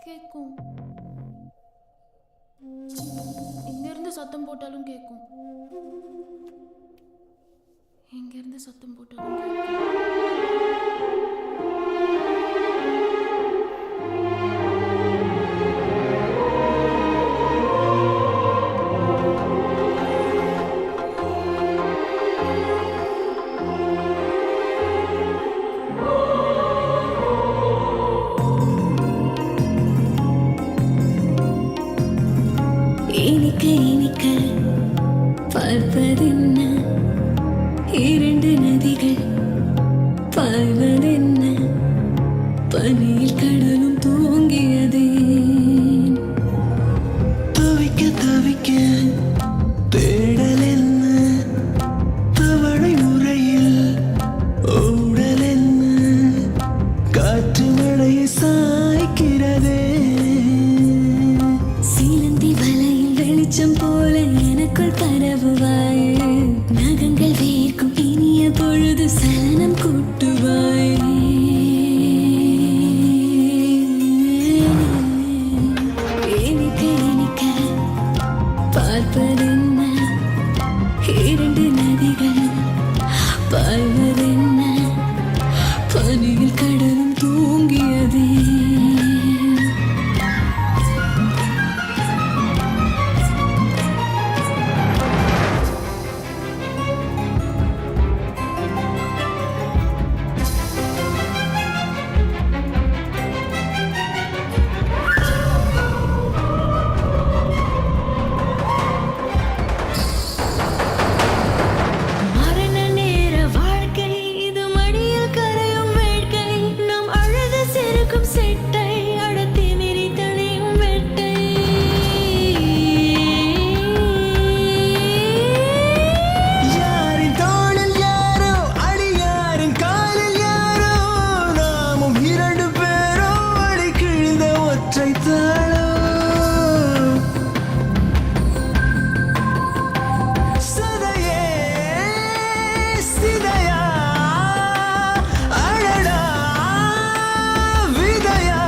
கேட்கும். இங்கிருந்து சத்தம் போட்டாலும் கேட்கும், இங்கிருந்து சத்தம் போட்டாலும் கேட்கும். இனிக்க இனிக்க பார்ப்பதென்ன, இரண்டு நதிகள் பாய்வதென்ன, பனியில் கடலும் தூங்கியதே. தவிக்க தவிக்க தேடல் என்ன, தவளை முறையில் ஊடல் என்ன, காற்று மழையை சாய்க்கிறதே. சீலந்தி வலையில் வெளிச்சம் போல எனக்குள் பரவுவாயே, நகங்கள் வேர்க்கும் இனிய பொழுது சலனம் கூட்டுவாயே. இனிக்க இனிக்க பார்ப்பதென்ன, இரண்டு நதிகள் பாய்வதென்ன, பனியில் கடலும் தூங்கியதே. மரண நேர வாழ்க்கை இது, மடியில் கரையும் வேட்கை, நாம் அழுது சிறுக்கும் செட்டை, அடத்தி மிரி தணியும் வெட்டை. யாரின் தோளில் யாரோ, அடியாரின் காலில் யாரோ, நாமும் இரண்டு பேரோ அடி கிழிந்த ஒற்றை தாளோ. சதையே சிதையா, அழடா விதையா.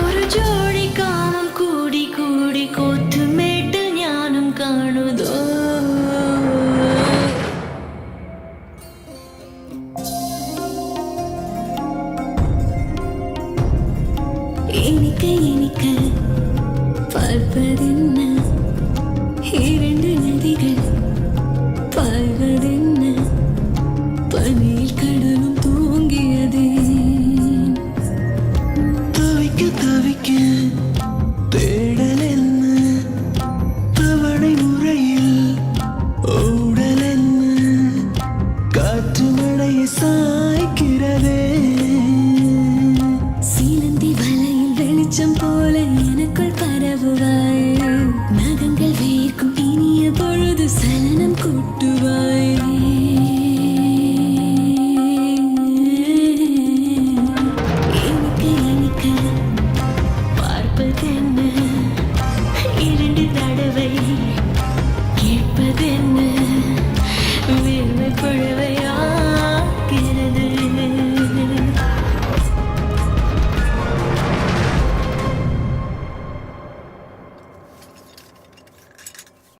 ஒரு ஜோடி காமம் கூடி கூடி கோத்து மேட்டு ஞானம் காணுதோ. இனிக்க இனிக்க பார்ப்பதென்ன, இரண்டு நதிகள் பாய்வதென்ன, பனியில் கடலும் தூங்கியதே. தவிக்க தவிக்க தேடல் என்ன, தவளை முறையில் ஊடல் என்ன, காற்று மழையை சாய்க்கிறதே. சீலந்தி வலையில் வெளிச்சம் போல எனக்குள் பரவுவாயே, நகங்கள் வேர்க்கும் இனிய பொழுது சலனம் கூட்டுவாய்.